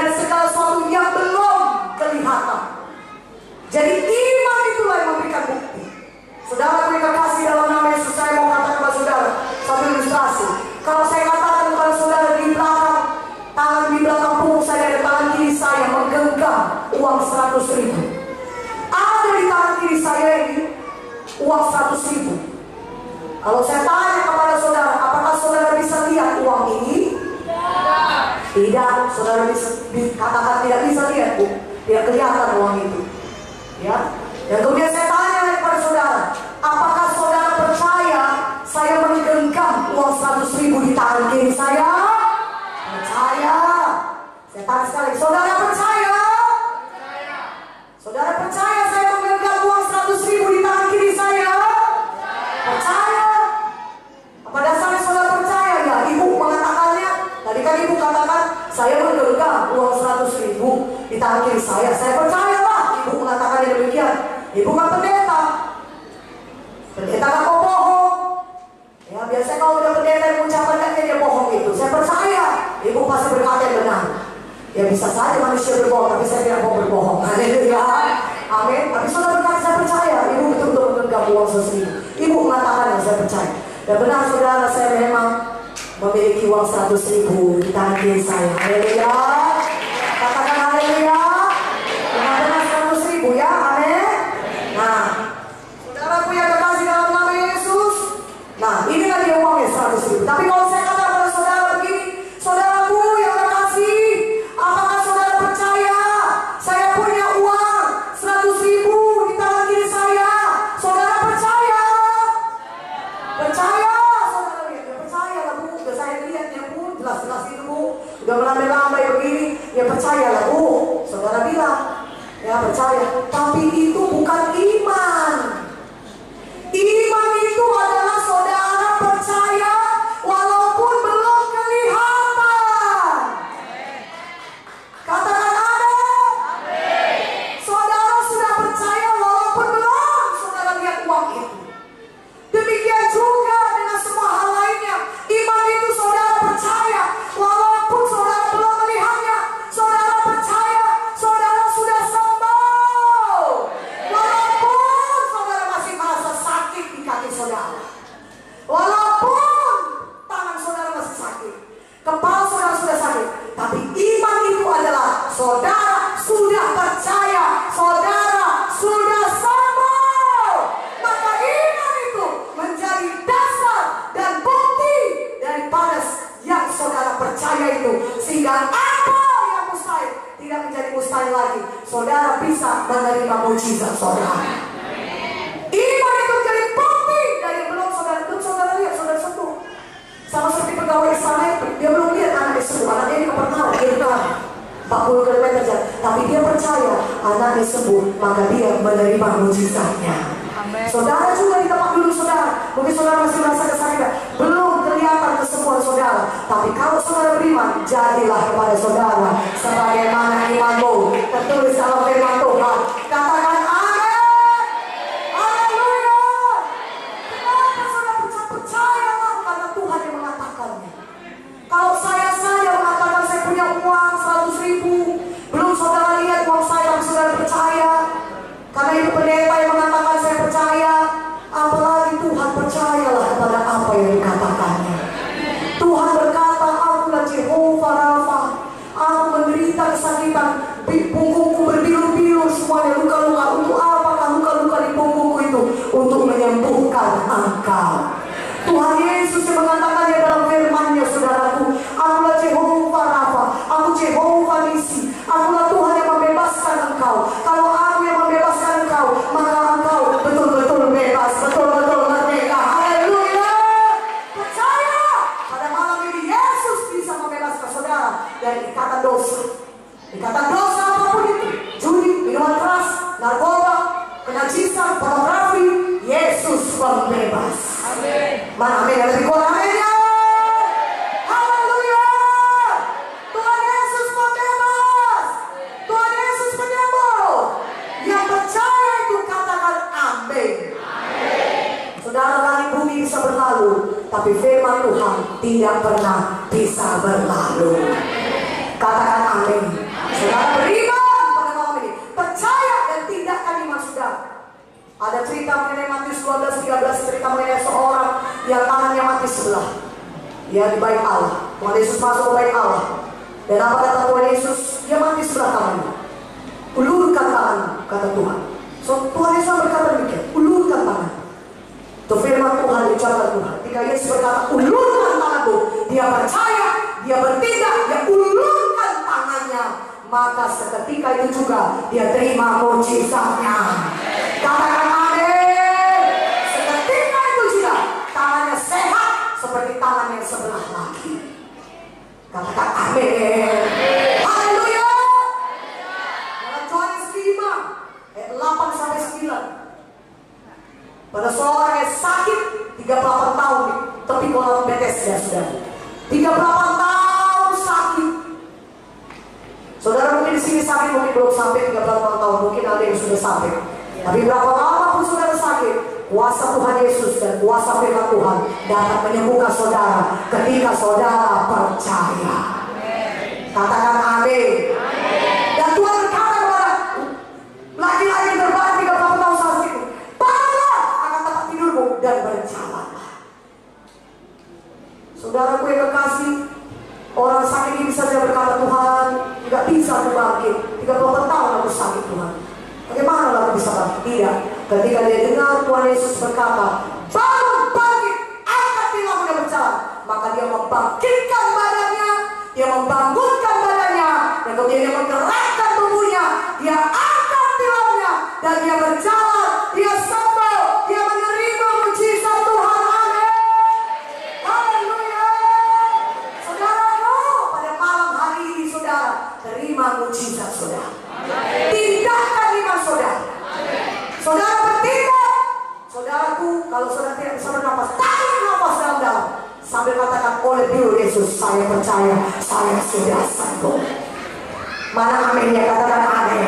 dari segala sesuatu yang belum kelihatan. Jadi iman itulah yang memberikan bukti. Saudara beri kasih dalam nama Yesus, saya mau katakan kepada saudara satu ilustrasi. Kalau saya katakan kepada saudara di belakang, tangan di belakang punggung saya dan tangan kiri saya menggenggam uang 100.000. Ada di tangan kiri saya ini uang 100.000. Kalau saya tanya kepada saudara, apakah saudara bisa lihat uang ini? Tidak, saudara bisa katakan tidak bisa lihat, Bu. Tidak kelihatan uang itu. Ya. Dan kemudian saya tanya kepada saudara, apakah saudara percaya saya menggenggam uang 100.000 di tangan kiri saya? Percaya. Saya tanya sekali, saudara percaya? Saudara percaya saya menggenggam uang 100.000 di tangan kiri saya? Percaya. Apa dasarnya saudara percaya? Ya, ibu mengatakannya. Tadi kan ibu katakan saya menggenggam uang 100.000 di tangan kiri saya. Saya percaya lah. Ibu mengatakannya demikian. Ibu kan pendeta. Pendeta kan kok bohong. Ya biasanya kalau udah pendeta yang mengucapkan dia bohong itu. Saya percaya. Ibu pasti berkata yang benar. Ya bisa saja manusia berbohong, tapi saya tidak mau berbohong. Haleluya. Amin. Tapi saudara berkata saya percaya. Ibu betul-betul menggenggam uang 100.000. Ibu mengatakan saya percaya. Dan benar saudara, saya memang memiliki uang 100.000 di tangan kiri saya. Haleluya. Katakan haleluya. Benar-benar 100.000 ya. Amin. Nah, saudara punya kekasih dalam nama Yesus. Nah, inilah dia uangnya 100.000. Tapi kalau saya katakan kepada saudara begini, saudaraku yang kekasih, apakah saudara percaya saya punya uang 100.000 di tangan kiri saya? Saudara percaya? Percaya? Saudara lihat, ya percaya lah Bu. Udah saya lihat ya Bu, jelas-jelas itu Bu. Udah melambai-lambai begini, ya percaya lah Bu. Saudara bilang, ya percaya. Tapi itu bukan iman. Iman itu adalah saudara percaya walaupun belum kelihatan. Katakan amin. Saudara sudah percaya walaupun belum saudara lihat uang itu. Demikian juga dengan semua hal lainnya. Iman itu saudara percaya walaupun saudara belum melihatnya. Saudara percaya saudara sudah sembuh walaupun saudara masih merasa sakit di kaki saudara, walaupun tangan saudara masih sakit, kepala saudara sudah sakit. Tapi iman itu adalah saudara sudah percaya saudara sudah sembuh. Maka iman itu menjadi dasar dan bukti daripada yang saudara percaya itu, sehingga apa yang mustahil tidak menjadi mustahil lagi. Saudara bisa menerima mujizat saudara. Iman itu menjadi bukti dari belum saudara lihat saudara sembuh. Sama seperti pegawai sana itu, dia belum lihat anaknya sembuh. Anaknya ini Kapernaum, dia bilang 40 km jalan, tapi dia percaya anaknya sembuh, maka dia menerima mujizatnya. Saudara juga di tempat duduk saudara, mungkin saudara masih merasa kesakitan, belum kelihatan kesembuhan saudara, tapi kalau saudara beriman, jadilah kepada saudara sebagaimana imanmu tertulis dalam firman Tuhan. Katakan amin. Haleluya. Kenapa saudara percayalah karena Tuhan yang mengatakannya. Kalau saya saja mengatakan saya punya uang 100.000, belum saudara lihat uang saya, tapi saudara percaya karena itu pendeta yang mengatakan saya percaya, apalagi Tuhan percayalah kepada apa yang dikatakannya. Tuhan berkata, akulah Jehovah Rafa, aku menderita kesakitan, punggungku berbilur-bilur semuanya luka-luka. Untuk apakah luka-luka di punggungku itu? Untuk menyembuhkan engkau. Tuhan Yesus yang mengatakannya dalam firman-Nya, saudaraku, akulah Jehovah Rafa, aku Jehovah Nisi, akulah Tuhan yang membebaskan engkau. Kalau aku yang membebaskan engkau, maka engkau betul-betul bebas, betul-betul merdeka. Haleluya. Percaya pada malam ini Yesus bisa membebaskan saudara dari ikatan dosa. Ikatan dosa apapun itu, judi, minuman keras, narkoba, kenajisan, pornografi, Yesus pembebas. Amin. Mana amin yang lebih kuat? Amin ya. Haleluya. Tuhan Yesus pembebas. Tuhan Yesus penyembuh. Yang percaya itu katakan amin. Saudara, langit bumi bisa berlalu, tapi firman Tuhan tidak pernah bisa berlalu. Katakan amin. Saudara beriman pada malam ini, percaya dan tindakan iman saudara. Ada cerita mengenai Matius 12:13, cerita mengenai seorang yang tangannya mati sebelah. Dia di bait Allah. Tuhan Yesus masuk ke bait Allah. Dan apa kata Tuhan Yesus? Dia mati sebelah tangannya. Ulurkan tanganmu, kata Tuhan. So Tuhan Yesus berkata demikian, ulurkan tangan. Itu firman Tuhan, ucapan Tuhan. Ketika Yesus berkata, ulurkan tanganmu, dia percaya, dia bertindak, dia ulurkan tangannya. Maka seketika itu juga dia terima mukjizatnya. Katakan amin. Seketika itu juga tangannya sehat seperti tangan yang sebelah lagi. Katakan amin. Haleluya. Dalam Yohanes 5 ayat 8 sampai 9. Pada seorang yang sakit 38 tahun di tepi kolam Bethesda, saudara. 38 tahun sakit. Saudara mungkin di sini sakit, mungkin belum sampai 38 tahun, mungkin ada yang sudah sampai. Tapi berapa lama pun saudara sakit, kuasa Tuhan Yesus dan kuasa firman Tuhan dapat menyembuhkan saudara ketika saudara percaya. Katakan amin. Dan Tuhan berkata kepada laki-laki yang berbadan 38 tahun saat itu, bangunlah akan tempat tidurmu dan berjalanlah. Saudaraku yang kekasih, orang sakit ini saja berkata, Tuhan, tidak bisa aku bangkit. 38 tahun aku sakit, Tuhan. Bagaimana aku bisa bangkit? Tidak. Ketika dia dengar Tuhan Yesus berkata, bangun, bangkit, angkat tilangmu dan berjalan. Maka dia membangkitkan badannya, dia membangunkan badannya, dan kemudian dia menggerakkan tubuhnya, dia angkat tilangnya, dan dia berjalan, dia sembuh, dia menerima mujizat Tuhan. Amin. Haleluya. Saudaraku, pada malam hari ini saudara, terima mujizat saudara. Tindakan iman saudara. Saudara bertindak. Saudaraku, kalau saudara tidak bisa bernapas, tarik nafas dalam-dalam sambil katakan, oleh biru Yesus saya percaya, saya sudah sembuh. Mana aminnya? Katakan amin.